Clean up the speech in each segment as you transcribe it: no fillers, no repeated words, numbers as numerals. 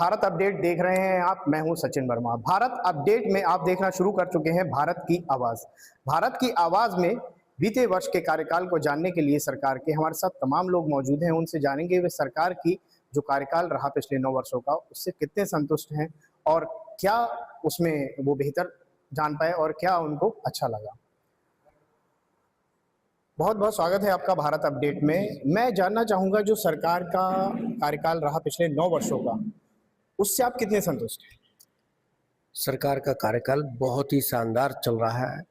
Bharat update देख रहे हैं आप। मैं हूं सचिन वर्मा। भारत अपडेट में आप देखना शुरू कर चुके हैं भारत की आवाज। भारत की आवाज में बीते वर्ष के कार्यकाल को जानने के लिए सरकार के हमारे साथ तमाम लोग मौजूद हैं। उनसे जानेंगे वे सरकार की जो कार्यकाल रहा पिछले 9 वर्षों का, उससे कितने संतुष्ट हैं और क्या उसमें वो बेहतर जान पाए और क्या उनको अच्छा लगा। बहुत बहुत स्वागत है आपका भारत अपडेट में। मैं जानना चाहूंगा जो सरकार का कार्यकाल रहा पिछले 9 वर्षों का, उससे आप कितने संतुष्ट हैं? सरकार का कार्यकाल बहुत ही शानदार चल रहा है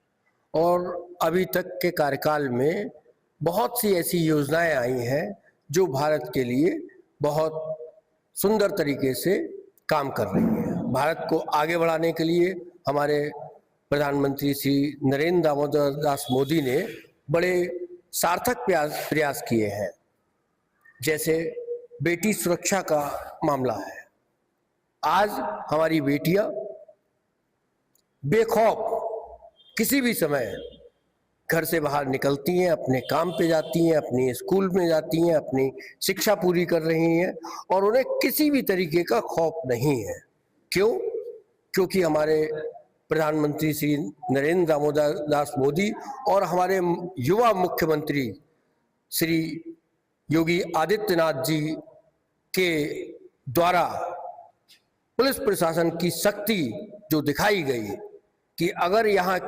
और अभी तक के कार्यकाल में बहुत सी ऐसी योजनाएं आई हैं जो भारत के लिए बहुत सुंदर तरीके से काम कर रही हैं। भारत को आगे बढ़ाने के लिए हमारे प्रधानमंत्री श्री नरेंद्र दामोदर दास मोदी ने बड़े सार्थक प्रयास किए हैं। जैसे बेटी सुरक्षा का मामला है। आज हमारी बेटियां बेखौफ किसी भी समय घर से बाहर निकलती हैं, अपने काम पे जाती हैं, अपने स्कूल में जाती हैं, अपनी शिक्षा पूरी कर रही हैं और उन्हें किसी भी तरीके का खौफ नहीं है। क्यों? क्योंकि हमारे प्रधानमंत्री श्री नरेंद्र दामोदर दास मोदी और हमारे युवा मुख्यमंत्री श्री योगी आदित्यनाथ जी के द्वारा पुलिस प्रशासन की शक्ति जो दिखाई गई कि अगर यहाँ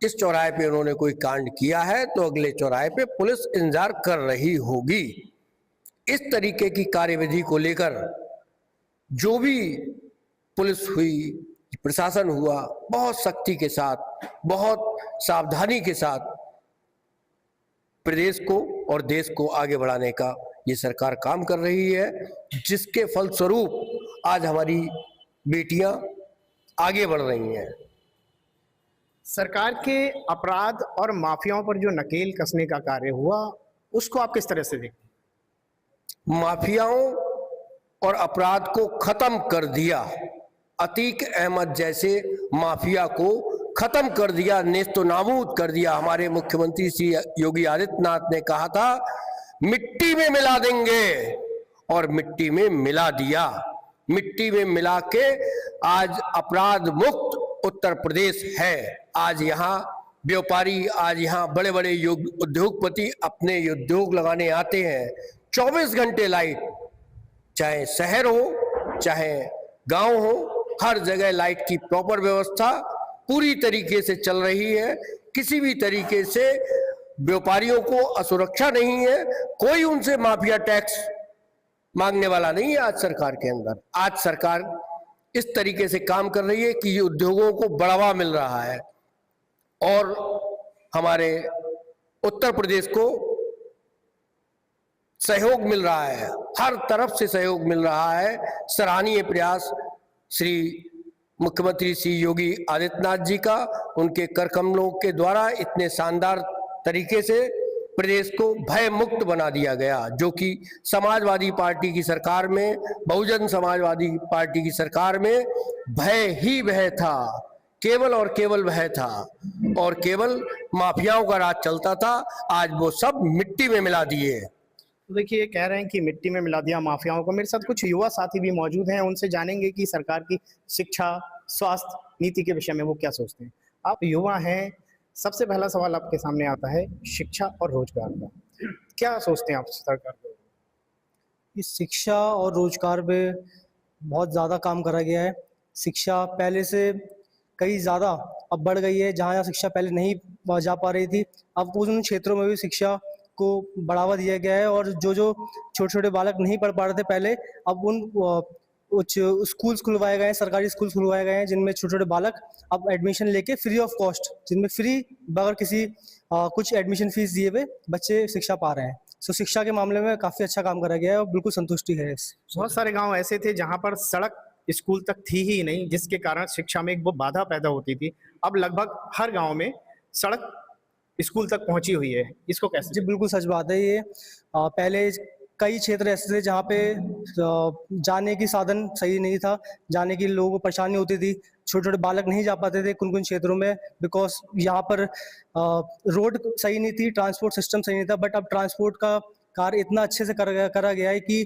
इस चौराहे पे उन्होंने कोई कांड किया है तो अगले चौराहे पे पुलिस इंतजार कर रही होगी। इस तरीके की कार्यविधि को लेकर जो भी पुलिस हुई, प्रशासन हुआ, बहुत सख्ती के साथ, बहुत सावधानी के साथ प्रदेश को और देश को आगे बढ़ाने का ये सरकार काम कर रही है, जिसके फलस्वरूप आज हमारी बेटियां आगे बढ़ रही हैं। सरकार के अपराध और माफियाओं पर जो नकेल कसने का कार्य हुआ, उसको आप किस तरह से देखते हैं? माफियाओं और अपराध को खत्म कर दिया। अतीक अहमद जैसे माफिया को खत्म कर दिया, नेस्तो नाबूद कर दिया। हमारे मुख्यमंत्री श्री योगी आदित्यनाथ ने कहा था मिट्टी में मिला देंगे और मिट्टी में मिला दिया। मिट्टी में मिला के आज अपराध मुक्त उत्तर प्रदेश है। आज यहाँ व्यापारी, आज यहाँ बड़े बड़े उद्योगपति अपने उद्योग लगाने आते हैं। 24 घंटे लाइट, चाहे शहर हो चाहे गांव हो, हर जगह लाइट की प्रॉपर व्यवस्था पूरी तरीके से चल रही है। किसी भी तरीके से व्यापारियों को असुरक्षा नहीं है। कोई उनसे माफिया टैक्स मांगने वाला नहीं है आज सरकार के अंदर। आज सरकार इस तरीके से काम कर रही है कि उद्योगों को बढ़ावा मिल रहा है और हमारे उत्तर प्रदेश को सहयोग मिल रहा है, हर तरफ से सहयोग मिल रहा है। सराहनीय प्रयास श्री मुख्यमंत्री श्री योगी आदित्यनाथ जी का, उनके कर कमलों के द्वारा इतने शानदार तरीके से प्रदेश को भय मुक्त बना दिया गया। जो कि समाजवादी पार्टी की सरकार में, बहुजन समाजवादी पार्टी की सरकार में भय ही भय था, केवल और केवल भय था और केवल माफियाओं का राज चलता था। आज वो सब मिट्टी में मिला दिए। तो देखिए, कह रहे हैं कि मिट्टी में मिला दिया माफियाओं को। मेरे साथ कुछ युवा साथी भी मौजूद हैं, उनसे जानेंगे कि सरकार की शिक्षा, स्वास्थ्य नीति के विषय में वो क्या सोचते हैं। आप युवा हैं, सबसे पहला सवाल आपके सामने आता है शिक्षा और रोजगार का। क्या सोचते हैं आप सरकार को? इस शिक्षा और रोजगार पे बहुत ज़्यादा काम करा गया है। शिक्षा पहले से कई ज़्यादा अब बढ़ गई है। जहाँ शिक्षा पहले नहीं जा पा रही थी, अब उन क्षेत्रों में भी शिक्षा को बढ़ावा दिया गया है और जो छोटे छोटे बालक नहीं पढ़ पा रहे थे पहले, अब उन कुछ स्कूल्स खुलवाए गए हैं, सरकारी स्कूल्स खुलवाए गए हैं जिनमें छोटे छोटे बालक अब एडमिशन लेके फ्री ऑफ कॉस्ट, जिनमें फ्री बगैर किसी कुछ एडमिशन फीस दिए हुए बच्चे शिक्षा पा रहे हैं। सो शिक्षा के मामले में काफ़ी अच्छा काम करा गया है और बिल्कुल संतुष्टि है। बहुत सारे गाँव ऐसे थे जहाँ पर सड़क स्कूल तक थी ही नहीं, जिसके कारण शिक्षा में एक वो बाधा पैदा होती थी। अब लगभग हर गाँव में सड़क स्कूल तक पहुंची हुई है। इसको कैसे? जी बिल्कुल सच बात है ये। पहले कई क्षेत्र ऐसे थे जहाँ पे जाने की साधन सही नहीं था, जाने की लोगों को परेशानी होती थी, छोटे छोटे बालक नहीं जा पाते थे कुछ क्षेत्रों में, बिकॉज यहाँ पर रोड सही नहीं थी, ट्रांसपोर्ट सिस्टम सही नहीं था। बट अब ट्रांसपोर्ट का कार्य इतना अच्छे से करा गया है कि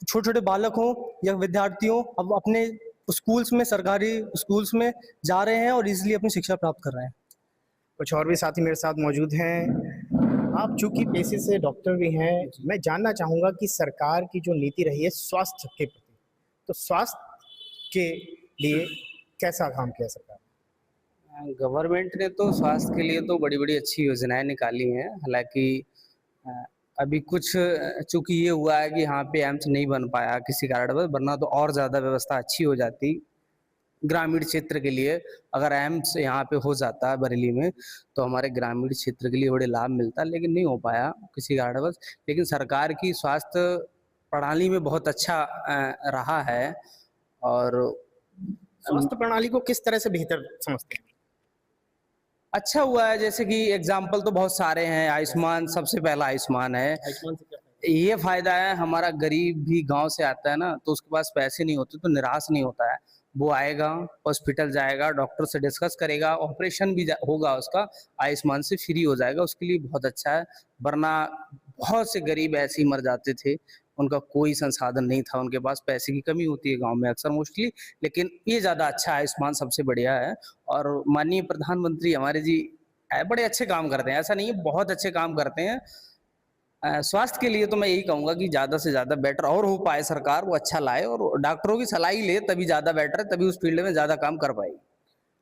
छोटे छोटे बालक हों या विद्यार्थी हों, अब अपने स्कूल्स में, सरकारी स्कूल्स में जा रहे हैं और इजीली अपनी शिक्षा प्राप्त कर रहे हैं। कुछ और भी साथी मेरे साथ मौजूद हैं। आप चूंकि पेशे से डॉक्टर भी हैं, मैं जानना चाहूँगा कि सरकार की जो नीति रही है स्वास्थ्य के प्रति, तो स्वास्थ्य के लिए कैसा काम किया सरकार ने? गवर्नमेंट ने तो स्वास्थ्य के लिए तो बड़ी बड़ी अच्छी योजनाएं निकाली हैं। हालांकि अभी कुछ चूंकि ये हुआ है कि यहाँ पे एम्स नहीं बन पाया किसी कारणवश, वरना तो और ज़्यादा व्यवस्था अच्छी हो जाती ग्रामीण क्षेत्र के लिए। अगर एम्स यहाँ पे हो जाता है बरेली में तो हमारे ग्रामीण क्षेत्र के लिए बड़े लाभ मिलता, लेकिन नहीं हो पाया किसी कारणवश। लेकिन सरकार की स्वास्थ्य प्रणाली में बहुत अच्छा रहा है। और स्वास्थ्य प्रणाली को किस तरह से बेहतर समझते हैं? अच्छा हुआ है, जैसे कि एग्जाम्पल तो बहुत सारे हैं। आयुष्मान सबसे पहला आयुष्मान है। आयुष्मान से क्या फायदा? ये फायदा है, हमारा गरीब भी गांव से आता है ना, तो उसके पास पैसे नहीं होते तो निराश नहीं होता है। वो आएगा, हॉस्पिटल जाएगा, डॉक्टर से डिस्कस करेगा, ऑपरेशन भी होगा उसका, आयुष्मान से फ्री हो जाएगा। उसके लिए बहुत अच्छा है। वरना बहुत से गरीब ऐसे ही मर जाते थे, उनका कोई संसाधन नहीं था, उनके पास पैसे की कमी होती है गांव में अक्सर मोस्टली। लेकिन ये ज़्यादा अच्छा है, आयुष्मान सबसे बढ़िया है। और माननीय प्रधानमंत्री हमारे जी बड़े अच्छे काम करते हैं, ऐसा नहीं है, बहुत अच्छे काम करते हैं। स्वास्थ्य के लिए तो मैं यही कहूँगा कि ज़्यादा से ज़्यादा बेटर और हो पाए, सरकार वो अच्छा लाए और डॉक्टरों की सलाह ही ले, तभी ज़्यादा बेटर है, तभी उस फील्ड में ज़्यादा काम कर पाएगी।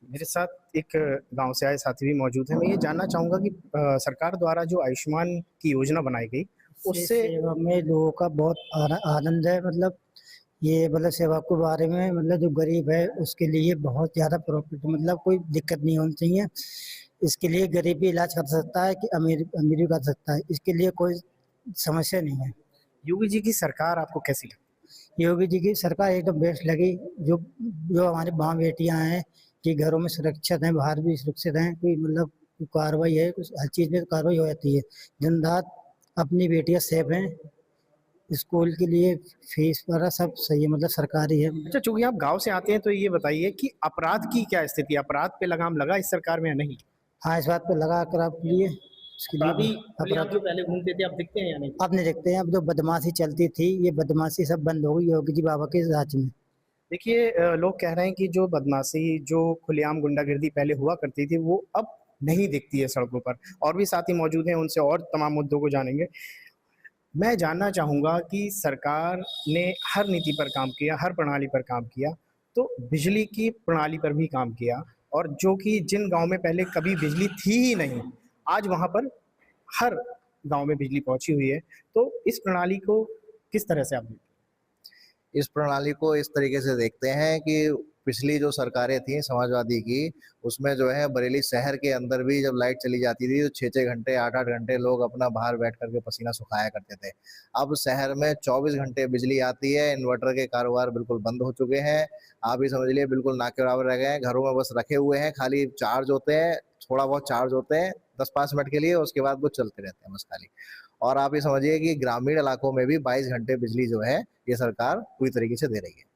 मेरे साथ एक गांव से आए साथी भी मौजूद हैं। मैं ये जानना चाहूँगा कि सरकार द्वारा जो आयुष्मान की योजना बनाई गई उससे सेवा में लोगों का बहुत आनंद है। मतलब ये मतलब सेवा के बारे में, मतलब जो गरीब है उसके लिए बहुत ज़्यादा प्रॉफिट, मतलब कोई दिक्कत नहीं होनी चाहिए। इसके लिए गरीब भी इलाज कर सकता है कि अमीर अमीर भी कर सकता है, इसके लिए कोई समस्या नहीं है। योगी जी की सरकार आपको कैसी लगी? योगी जी की सरकार एकदम बेस्ट लगी। जो जो हमारी माँ बेटियाँ हैं कि घरों में सुरक्षित हैं, बाहर भी सुरक्षित हैं, कोई मतलब कार्रवाई है, कुछ हर चीज़ में कार्रवाई हो जाती है। दिन रात अपनी बेटियाँ सेफ हैं, स्कूल के लिए फीस वगैरह सब सही है, मतलब सरकारी है। अच्छा, चूंकि आप गांव से आते हैं तो ये बताइए कि अपराध की क्या स्थिति है? अपराध पे लगाम लगा इस सरकार में या नहीं? हाँ, इस बात पे लगा कर आप लिए उसके अपराधी लिए आप जो पहले घूमते थे अब दिखते हैं या नहीं? अब नहीं देखते हैं। अब जो बदमाशी चलती थी, ये बदमाशी सब बंद हो गई योगी जी बाबा के राज में। देखिए, लोग कह रहे हैं कि जो बदमाशी, जो खुलेआम गुंडागिर्दी पहले हुआ करती थी, वो अब नहीं दिखती है सड़कों पर। और भी साथी मौजूद हैं, उनसे और तमाम मुद्दों को जानेंगे। मैं जानना चाहूँगा कि सरकार ने हर नीति पर काम किया, हर प्रणाली पर काम किया, तो बिजली की प्रणाली पर भी काम किया, और जो कि जिन गाँव में पहले कभी बिजली थी ही नहीं, आज वहाँ पर हर गाँव में बिजली पहुँची हुई है। तो इस प्रणाली को किस तरह से आप देखते हैं? इस प्रणाली को इस तरीके से देखते हैं कि पिछली जो सरकारें थी समाजवादी की, उसमें जो है बरेली शहर के अंदर भी जब लाइट चली जाती थी तो 6-6 घंटे 8-8 घंटे लोग अपना बाहर बैठ करके पसीना सुखाया करते थे। अब शहर में 24 घंटे बिजली आती है, इन्वर्टर के कारोबार बिल्कुल बंद हो चुके हैं। आप ही समझ लिए बिल्कुल ना के बराबर रह गए हैं। घरों में बस रखे हुए हैं, खाली चार्ज होते हैं, थोड़ा बहुत चार्ज होते हैं 10-5 मिनट के लिए, उसके बाद वो चलते रहते हैं बस खाली। और आप ये समझिए कि ग्रामीण इलाकों में भी 22 घंटे बिजली जो है ये सरकार पूरी तरीके से दे रही है।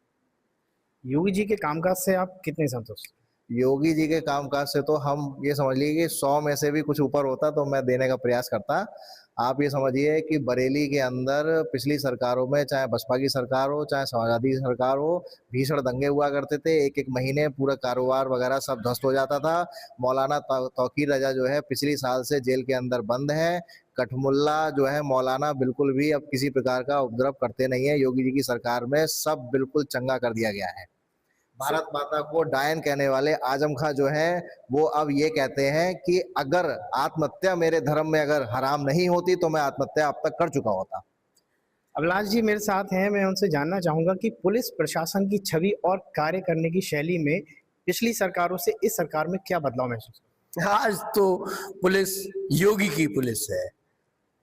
योगी जी के कामकाज से आप कितने संतुष्ट? योगी जी के कामकाज से तो हम ये समझ लीजिए कि 100 में से भी कुछ ऊपर होता तो मैं देने का प्रयास करता। आप ये समझिए कि बरेली के अंदर पिछली सरकारों में, चाहे बसपा की सरकार हो चाहे समाजवादी की सरकार हो, भीषण दंगे हुआ करते थे। एक एक महीने पूरा कारोबार वगैरह सब ध्वस्त हो जाता था। मौलाना तौकीर रजा जो है पिछली साल से जेल के अंदर बंद है। कठमुल्ला जो है मौलाना बिल्कुल भी अब किसी प्रकार का उपद्रव करते नहीं है। योगी जी की सरकार में सब बिल्कुल चंगा कर दिया गया है। भारत माता को डायन कहने वाले आजम खां जो हैं वो अब ये कहते हैं कि अगर आत्महत्या मेरे धर्म में अगर हराम नहीं होती तो मैं आत्महत्या अब तक कर चुका होता। अभिलाष जी मेरे साथ हैं। मैं उनसे जानना चाहूँगा कि पुलिस प्रशासन की छवि और कार्य करने की शैली में पिछली सरकारों से इस सरकार में क्या बदलाव महसूस हुआ? आज तो पुलिस योगी की पुलिस है।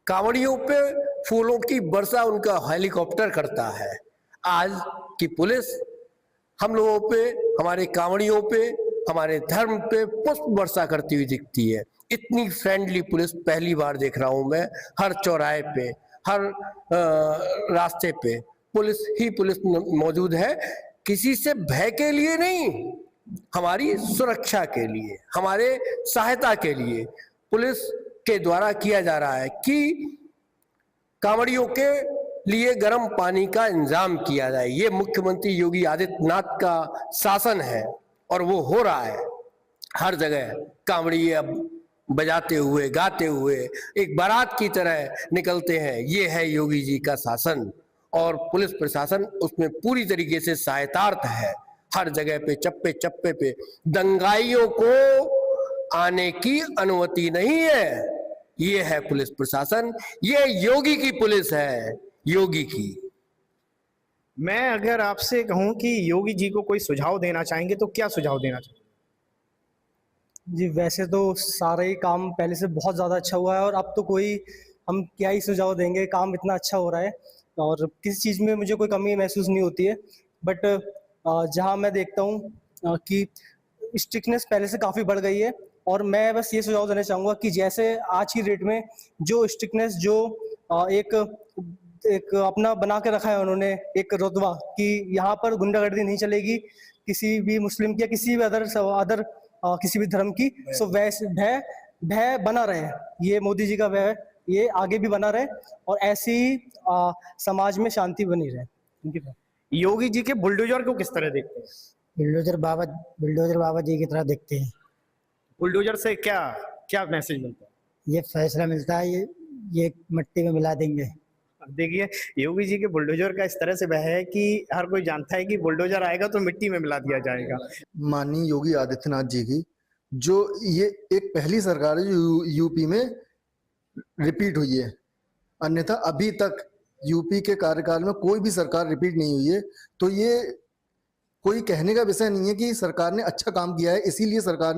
कांवड़ियों पे फूलों की वर्षा उनका हेलीकॉप्टर करता है। आज की पुलिस हम लोगों पे, हमारे कांवड़ियों पे, हमारे धर्म पे पुष्प वर्षा करती हुई दिखती है। इतनी फ्रेंडली पुलिस पहली बार देख रहा हूं मैं। हर चौराहे पे, हर रास्ते पे पुलिस ही पुलिस मौजूद है। किसी से भय के लिए नहीं, हमारी सुरक्षा के लिए, हमारे सहायता के लिए पुलिस के द्वारा किया जा रहा है कि कांवड़ियों के लिए गर्म पानी का इंतजाम किया जाए। ये मुख्यमंत्री योगी आदित्यनाथ का शासन है और वो हो रहा है। हर जगह कांवड़िए बजाते हुए गाते हुए एक बारात की तरह निकलते हैं। ये है योगी जी का शासन और पुलिस प्रशासन उसमें पूरी तरीके से सहायतार्थ है। हर जगह पे चप्पे चप्पे पे दंगाइयों को आने की अनुमति नहीं है। ये है पुलिस प्रशासन, ये योगी की पुलिस है, योगी की। मैं अगर आपसे कहूं कि योगी जी को कोई सुझाव देना चाहेंगे तो क्या सुझाव देना चाहेंगे? जी, वैसे तो सारा ही काम पहले से बहुत ज़्यादा अच्छा हुआ है और अब तो कोई हम क्या ही सुझाव देंगे, काम इतना अच्छा हो रहा है और किसी चीज़ में मुझे कोई कमी महसूस नहीं होती है। बट जहाँ मैं देखता हूँ कि स्ट्रिक्टनेस पहले से काफ़ी बढ़ गई है और मैं बस ये सुझाव देना चाहूँगा कि जैसे आज की डेट में जो स्ट्रिक्टनेस जो एक अपना बना के रखा है उन्होंने एक रुतबा कि यहाँ पर गुंडागर्दी नहीं चलेगी किसी भी मुस्लिम की या किसी भी अदर किसी भी धर्म की। सो वैसे भय बना रहे, ये मोदी जी का भय है, ये आगे भी बना रहे और ऐसी ही समाज में शांति बनी रहे। योगी जी के बुलडोजर को किस तरह देखते हैं? बुलडोजर बाबा जी की तरह दिखते हैं। बुलडोजर से क्या क्या मैसेज मिलता है? ये फैसला मिलता है, ये मिट्टी में मिला देंगे। अब देखिए, योगी जी के बुलडोजर का इस तरह से वह है कि हर कोई जानता है कि बुलडोजर आएगा तो मिट्टी में मिला दिया जाएगा। माननीय योगी आदित्यनाथ जी की जो ये एक पहली सरकार है जो यूपी में रिपीट हुई है, अन्यथा अभी तक यूपी के कार्यकाल में कोई भी सरकार रिपीट नहीं हुई है। तो ये कोई कहने का विषय नहीं है कि सरकार ने अच्छा काम किया है इसीलिए सरकार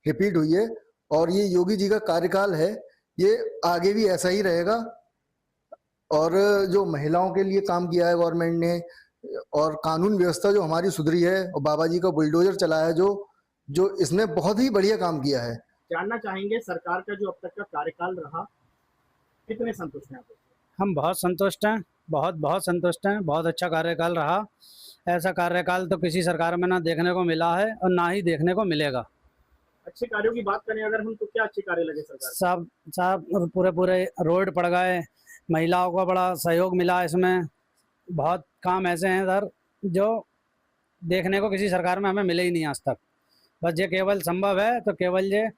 रिपीट हुई है। और ये योगी जी का कार्यकाल है, ये आगे भी ऐसा ही रहेगा। और जो महिलाओं के लिए काम किया है गवर्नमेंट ने और कानून व्यवस्था जो हमारी सुधरी है और बाबा जी का बुलडोजर चलाया है जो इसने बहुत ही बढ़िया काम किया है। जानना चाहेंगे सरकार का जो अब तक का कार्यकाल रहा, कितने संतुष्ट हैं आप? हम बहुत संतुष्ट हैं, बहुत संतुष्ट हैं। बहुत अच्छा कार्यकाल रहा। ऐसा कार्यकाल तो किसी सरकार में ना देखने को मिला है और ना ही देखने को मिलेगा। अच्छे कार्यों की बात करें अगर हम तो क्या अच्छे कार्य लगे सरकार? सब पूरे रोड पड़ गए, महिलाओं को बड़ा सहयोग मिला इसमें। बहुत काम ऐसे हैं सर जो देखने को किसी सरकार में हमें मिले ही नहीं आज तक। बस ये केवल संभव है तो केवल ये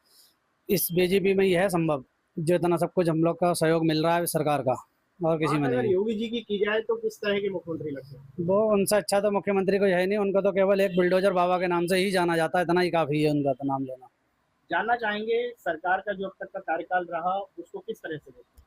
इस बीजेपी में ही है संभव, जो इतना सब कुछ हम लोग का सहयोग मिल रहा है सरकार का, और किसी में अगर नहीं। योगी जी की जाए तो किस तरह के मुख्यमंत्री लगते हैं? वो उनसे अच्छा तो मुख्यमंत्री को है नहीं, उनको तो केवल एक बुलडोजर बाबा के नाम से ही जाना जाता है, इतना ही काफ़ी है उनका तो नाम लेना। जानना चाहेंगे सरकार का जो अब तक का कार्यकाल रहा उसको किस तरह से देखते हैं?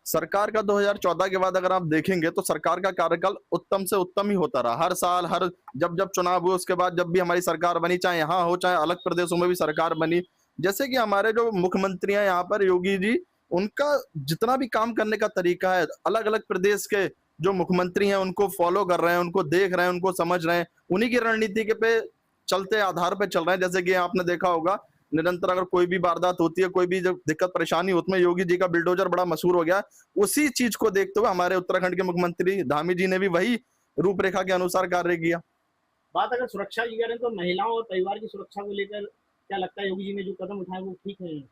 सरकार का 2014 के बाद अगर आप देखेंगे तो सरकार का कार्यकाल उत्तम से उत्तम ही होता रहा। हर साल जब चुनाव हुए उसके बाद जब भी हमारी सरकार बनी, चाहे यहाँ हो चाहे अलग प्रदेशों में भी सरकार बनी, जैसे कि हमारे जो मुख्यमंत्री हैं यहाँ पर योगी जी, उनका जितना भी काम करने का तरीका है अलग अलग प्रदेश के जो मुख्यमंत्री हैं उनको फॉलो कर रहे हैं, उनको देख रहे हैं, उनको समझ रहे हैं, उन्हीं की रणनीति के पे चलते आधार पे चल रहे हैं। जैसे कि आपने देखा होगा निरंतर अगर कोई भी वारदात होती है, कोई भी जब दिक्कत परेशानी होती है, योगी जी का बुलडोजर बड़ा मशहूर हो गया। उसी चीज को देखते हुए हमारे उत्तराखंड के मुख्यमंत्री धामी जी ने भी वही रूपरेखा के अनुसार कार्य किया। बात अगर सुरक्षा की करें तो महिलाओं और परिवार की सुरक्षा को लेकर क्या लगता है योगी जी ने जो कदम उठाए वो ठीक है?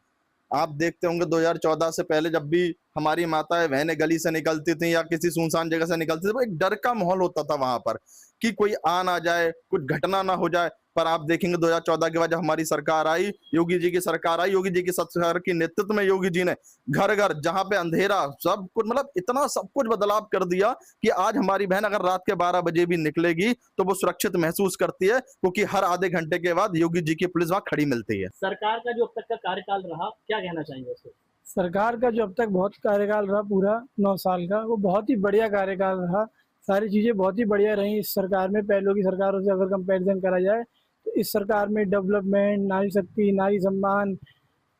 आप देखते होंगे 2014 से पहले जब भी हमारी माताएं बहनें गली से निकलती थी या किसी सुनसान जगह से निकलती थी, तो एक डर का माहौल होता था वहां पर कि कोई आ ना जाए, कुछ घटना ना हो जाए। पर आप देखेंगे 2014 के बाद जब हमारी सरकार आई, योगी जी की सरकार आई, योगी जी की सरकार के नेतृत्व में योगी जी ने घर घर जहां पे अंधेरा सब कुछ मतलब इतना सब कुछ बदलाव कर दिया कि आज हमारी बहन अगर रात के 12 बजे भी निकलेगी तो वो सुरक्षित महसूस करती है, क्योंकि हर आधे घंटे के बाद योगी जी की पुलिस वहां खड़ी मिलती है। सरकार का जो अब तक का कार्यकाल रहा, क्या कहना चाहेंगे उसको? सरकार का जो अब तक बहुत कार्यकाल रहा पूरा 9 साल का, वो बहुत ही बढ़िया कार्यकाल रहा। सारी चीज़ें बहुत ही बढ़िया रही इस सरकार में। पहलों की सरकारों से अगर कंपैरिजन करा जाए तो इस सरकार में डेवलपमेंट, नारी शक्ति, नारी सम्मान,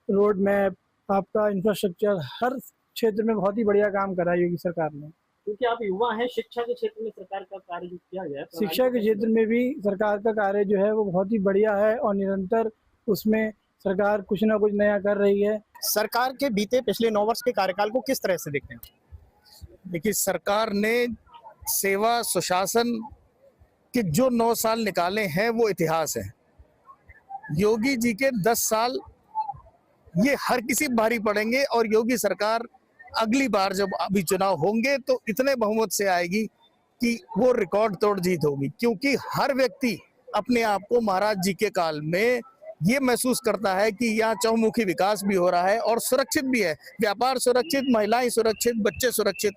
रोड मैप, आपका इंफ्रास्ट्रक्चर, हर क्षेत्र में बहुत ही बढ़िया काम करा है योगी सरकार ने। क्योंकि आप युवा हैं, शिक्षा के क्षेत्र में सरकार का कार्य जो किया गया है, शिक्षा के क्षेत्र में भी सरकार का कार्य जो है वो बहुत ही बढ़िया है और निरंतर उसमें सरकार कुछ ना कुछ नया कर रही है। सरकार के बीते पिछले 9 वर्ष के कार्यकाल को किस तरह से देखते हैं? देखिए, सरकार ने सेवा सुशासन के जो 9 साल निकाले हैं वो इतिहास है। योगी जी के 10 साल ये हर किसी भारी पड़ेंगे और योगी सरकार अगली बार जब अभी चुनाव होंगे तो इतने बहुमत से आएगी कि वो रिकॉर्ड तोड़ जीत होगी, क्योंकि हर व्यक्ति अपने आप को महाराज जी के काल में ये महसूस करता है कि यहाँ चहुमुखी विकास भी हो रहा है और सुरक्षित भी है, व्यापार सुरक्षित, महिलाएं सुरक्षित, बच्चे सुरक्षित।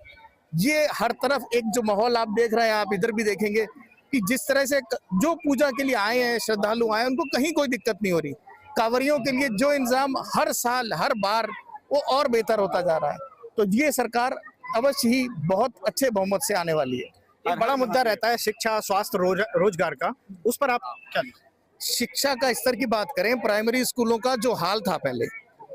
ये हर तरफ एक जो माहौल आप देख रहे हैं, आप इधर भी देखेंगे कि जिस तरह से जो पूजा के लिए आए हैं, श्रद्धालु आए हैं, उनको कहीं कोई दिक्कत नहीं हो रही। कांवरियों के लिए जो इंतजाम हर साल हर बार वो और बेहतर होता जा रहा है। तो ये सरकार अवश्य ही बहुत अच्छे बहुमत से आने वाली है। एक बड़ा मुद्दा रहता है शिक्षा, स्वास्थ्य, रोजगार का, उस पर आप क्या? शिक्षा का स्तर की बात करें, प्राइमरी स्कूलों का जो हाल था पहले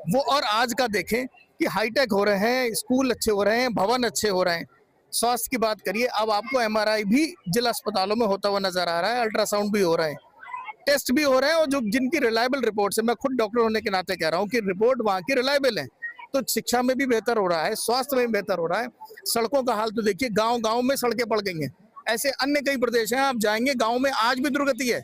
वो और आज का देखें कि हाईटेक हो रहे हैं, स्कूल अच्छे हो रहे हैं, भवन अच्छे हो रहे हैं। स्वास्थ्य की बात करिए, अब आपको एमआरआई भी जिला अस्पतालों में होता हुआ नजर आ रहा है, अल्ट्रासाउंड भी हो रहे हैं, टेस्ट भी हो रहे हैं, और जो जिनकी रिलायबल रिपोर्ट है, मैं खुद डॉक्टर होने के नाते कह रहा हूँ कि रिपोर्ट वहाँ की रिलायबल है। तो शिक्षा में भी बेहतर हो रहा है, स्वास्थ्य में भी बेहतर हो रहा है। सड़कों का हाल तो देखिए, गांव गांव में सड़कें पड़ गई हैं। ऐसे अन्य कई प्रदेश हैं, आप जाएंगे गांव में आज भी दुर्गति है,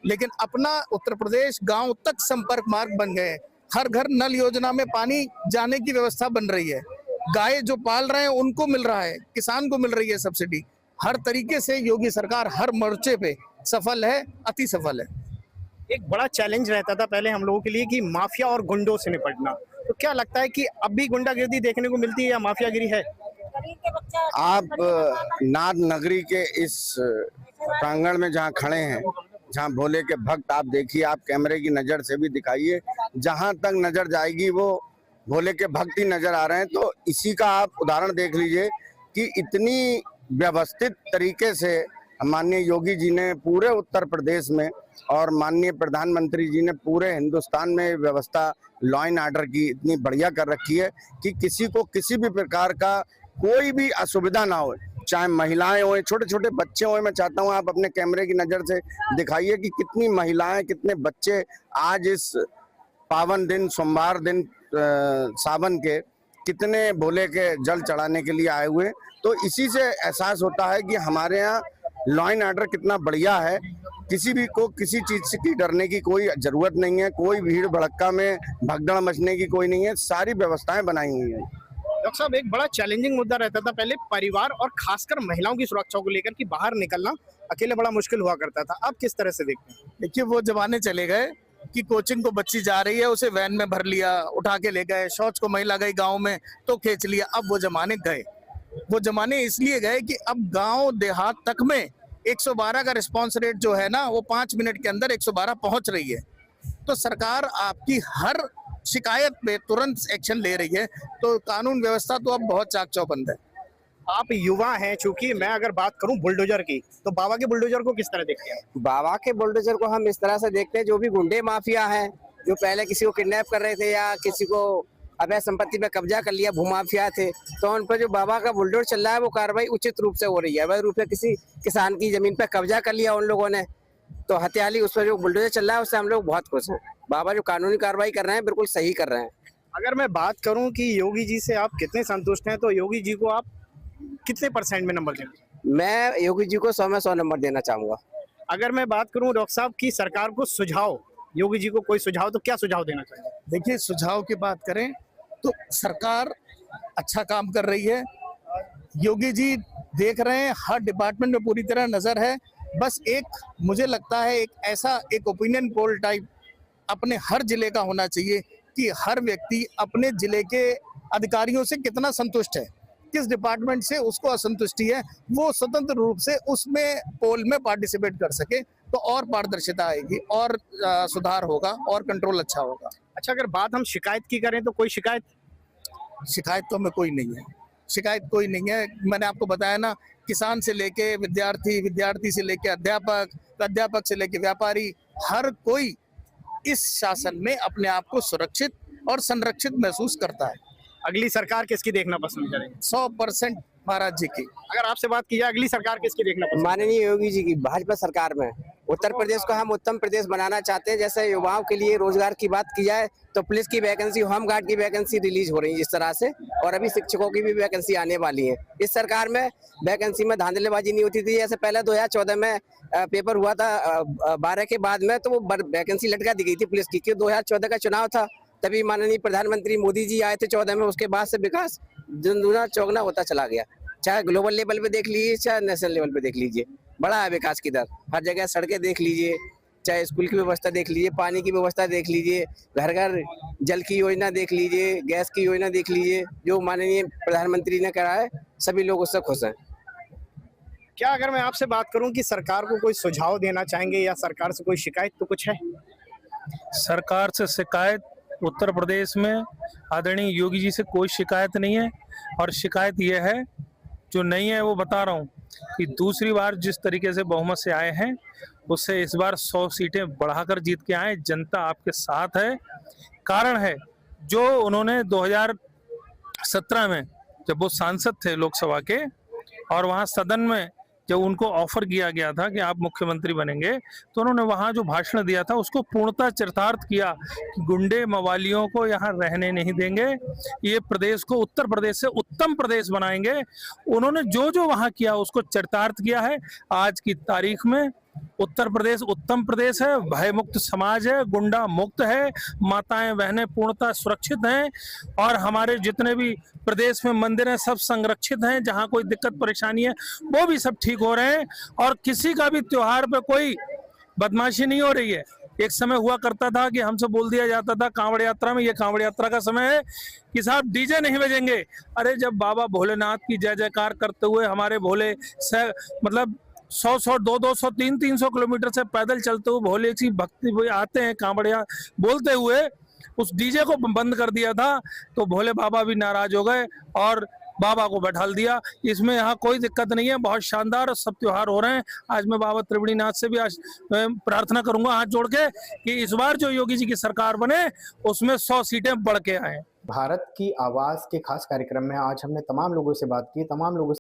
लेकिन अपना उत्तर प्रदेश गांव तक संपर्क मार्ग बन गए। हर घर नल योजना में पानी जाने की व्यवस्था बन रही है, गाय जो पाल रहे हैं उनको मिल रहा है, किसान को मिल रही है सब्सिडी। हर तरीके से योगी सरकार हर मोर्चे पे सफल है, अति सफल है। एक बड़ा चैलेंज रहता था पहले हम लोगों के लिए कि माफिया और गुंडों से निपटना, तो क्या लगता है कि अब भी गुंडागिर्दी देखने को मिलती है या माफियागिरी है? आप नाथ नगरी के इस प्रांगण में जहाँ खड़े हैं, जहाँ भोले के भक्त, आप देखिए, आप कैमरे की नजर से भी दिखाइए, जहाँ तक नजर जाएगी वो भोले के भक्त ही नजर आ रहे हैं। तो इसी का आप उदाहरण देख लीजिए कि इतनी व्यवस्थित तरीके से माननीय योगी जी ने पूरे उत्तर प्रदेश में और माननीय प्रधानमंत्री जी ने पूरे हिंदुस्तान में व्यवस्था लॉ एंड ऑर्डर की इतनी बढ़िया कर रखी है कि किसी को किसी भी प्रकार का कोई भी असुविधा ना हो, चाहे महिलाएं हों, छोटे छोटे बच्चे हों। मैं चाहता हूं आप अपने कैमरे की नज़र से दिखाइए कि कितनी महिलाएं, कितने बच्चे आज इस पावन दिन, सोमवार दिन, सावन के, कितने भोले के जल चढ़ाने के लिए आए हुए। तो इसी से एहसास होता है कि हमारे यहाँ लॉ एंड ऑर्डर कितना बढ़िया है। किसी भी को किसी चीज की डरने की कोई जरूरत नहीं है, कोई भीड़ भड़क्का में भगदड़ मचने की कोई नहीं है, सारी व्यवस्थाएं बनाई हुई हैं। डॉक्टर साहब, एक बड़ा चैलेंजिंग मुद्दा रहता था पहले परिवार और खासकर महिलाओं की सुरक्षा को लेकर कि बाहर निकलना अकेले बड़ा मुश्किल हुआ करता था। अब किस तरह से देखते हैं? देखिए, वो जमाने चले गए कि कोचिंग को बच्ची जा रही है, उसे वैन में भर लिया, उठा के ले गए, शौच को महिला गई गाँव में तो खींच लिया। अब वो जमाने गए। वो जमाने इसलिए गए कि अब गाँव देहात तक में 112 का रिस्पांस रेट जो है ना, वो 5 मिनट के अंदर 112 पहुंच रही है। तो सरकार आपकी हर शिकायत पे तुरंत एक्शन ले रही है। तो कानून व्यवस्था तो अब बहुत चाक चौबंद है। आप युवा हैं, चूंकि मैं अगर बात करूं बुलडोजर की, तो बाबा के बुलडोजर को किस तरह देखते हैं? बाबा के बुलडोजर को हम इस तरह से देखते हैं, जो भी गुंडे माफिया हैं, जो पहले किसी को किडनैप कर रहे थे या किसी को अवैध संपत्ति पे कब्जा कर लिया, भूमाफिया थे, तो उन पर जो बाबा का बुलडोजर चल रहा है वो कार्रवाई उचित रूप से हो रही है। अवैध रूप से किसी किसान की जमीन पर कब्जा कर लिया उन लोगों ने, तो हथियाली उस पर जो बुलडोजर चल रहा है उससे हम लोग बहुत खुश हैं। बाबा जो कानूनी कार्रवाई कर रहे हैं बिल्कुल सही कर रहे हैं। अगर मैं बात करूं कि योगी जी से आप कितने संतुष्ट हैं, तो योगी जी को आप कितने % में नंबर देना? मैं योगी जी को 100 में 100 नंबर देना चाहूंगा। अगर मैं बात करूं डॉक्टर साहब की सरकार को सुझाव, योगी जी को कोई सुझाव, तो क्या सुझाव देना चाहिए? देखिए, सुझाव की बात करें तो सरकार अच्छा काम कर रही है। योगी जी देख रहे हैं, हर डिपार्टमेंट में पूरी तरह नजर है। बस एक मुझे लगता है एक ऐसा एक ओपिनियन पोल टाइप अपने हर जिले का होना चाहिए कि हर व्यक्ति अपने जिले के अधिकारियों से कितना संतुष्ट है, किस डिपार्टमेंट से उसको असंतुष्टि है, वो स्वतंत्र रूप से उसमें पोल में पार्टिसिपेट कर सके, तो और पारदर्शिता आएगी और सुधार होगा और कंट्रोल अच्छा होगा। अच्छा, अगर बात हम शिकायत की करें तो कोई शिकायत तो हमें कोई नहीं है, शिकायत कोई नहीं है। मैंने आपको बताया ना, किसान से लेके विद्यार्थी, विद्यार्थी से लेके अध्यापक, अध्यापक से लेके व्यापारी, हर कोई इस शासन में अपने आप को सुरक्षित और संरक्षित महसूस करता है। अगली सरकार किसकी देखना पसंद करेंगे? 100% महाराज जी की। अगर आपसे बात की जाए, अगली सरकार किसकी देखना पसंद? माननीय योगी जी की, भाजपा सरकार में। उत्तर प्रदेश को हम उत्तम प्रदेश बनाना चाहते हैं। जैसे युवाओं के लिए रोजगार की बात की जाए तो पुलिस की वैकेंसी, होमगार्ड की वैकेंसी रिलीज हो रही है जिस तरह से, और अभी शिक्षकों की भी वैकेंसी आने वाली है। इस सरकार में वैकेंसी में धांधलेबाजी नहीं होती थी। जैसे पहले 2014 में पेपर हुआ था 12 के बाद में, तो वो वैकेंसी लटका दी गई थी पुलिस की, क्योंकि 2014 का चुनाव था, तभी माननीय प्रधानमंत्री मोदी जी आए थे 14 में। उसके बाद से विकास दुना चौगना होता चला गया। चाहे ग्लोबल लेवल पे देख लीजिए, चाहे नेशनल लेवल पे देख लीजिए, बड़ा है विकास की दर। हर जगह सड़कें देख लीजिए, चाहे स्कूल की व्यवस्था देख लीजिए, पानी की व्यवस्था देख लीजिए, घर घर जल की योजना देख लीजिए, गैस की योजना देख लीजिए। जो माननीय प्रधानमंत्री ने करा है, सभी लोग उससे खुश हैं। क्या अगर मैं आपसे बात करूं कि सरकार को कोई सुझाव देना चाहेंगे या सरकार से कोई शिकायत तो कुछ है? सरकार से शिकायत उत्तर प्रदेश में आदरणीय योगी जी से कोई शिकायत नहीं है। और शिकायत यह है, जो नहीं है वो बता रहा हूँ, कि दूसरी बार जिस तरीके से बहुमत से आए हैं उससे इस बार 100 सीटें बढ़ाकर जीत के आए। जनता आपके साथ है। कारण है जो उन्होंने 2017 में जब वो सांसद थे लोकसभा के, और वहाँ सदन में जब उनको ऑफर किया गया था कि आप मुख्यमंत्री बनेंगे, तो उन्होंने वहाँ जो भाषण दिया था उसको पूर्णतः चरितार्थ किया कि गुंडे मवालियों को यहाँ रहने नहीं देंगे, ये प्रदेश को उत्तर प्रदेश से उत्तम प्रदेश बनाएंगे। उन्होंने जो जो वहाँ किया उसको चरितार्थ किया है। आज की तारीख में उत्तर प्रदेश उत्तम प्रदेश है, भय मुक्त समाज है, गुंडा मुक्त है, माताएं बहनें पूर्णतः सुरक्षित हैं, और हमारे जितने भी प्रदेश में मंदिर हैं सब संरक्षित हैं। जहां कोई दिक्कत परेशानी है वो भी सब ठीक हो रहे हैं, और किसी का भी त्योहार पे कोई बदमाशी नहीं हो रही है। एक समय हुआ करता था कि हमसे बोल दिया जाता था कांवड़ यात्रा में, ये कांवड़ यात्रा का समय है कि साहब डीजे नहीं बजेंगे। अरे जब बाबा भोलेनाथ की जय जयकार करते हुए हमारे भोले से मतलब 100-100, 200-200, 300-300 किलोमीटर से पैदल चलते हुए भोले की भक्ति आते हैं कांवड़िया बोलते हुए, उस डीजे को बंद कर दिया था तो भोले बाबा भी नाराज हो गए और बाबा को बैठाल दिया। इसमें यहाँ कोई दिक्कत नहीं है, बहुत शानदार सब त्योहार हो रहे हैं। आज मैं बाबा त्रिवेणीनाथ से भी आज प्रार्थना करूंगा हाथ जोड़ के कि इस बार जो योगी जी की सरकार बने उसमें 100 सीटें बढ़ के आए। भारत की आवाज के खास कार्यक्रम में आज हमने तमाम लोगों से बात की, तमाम लोगों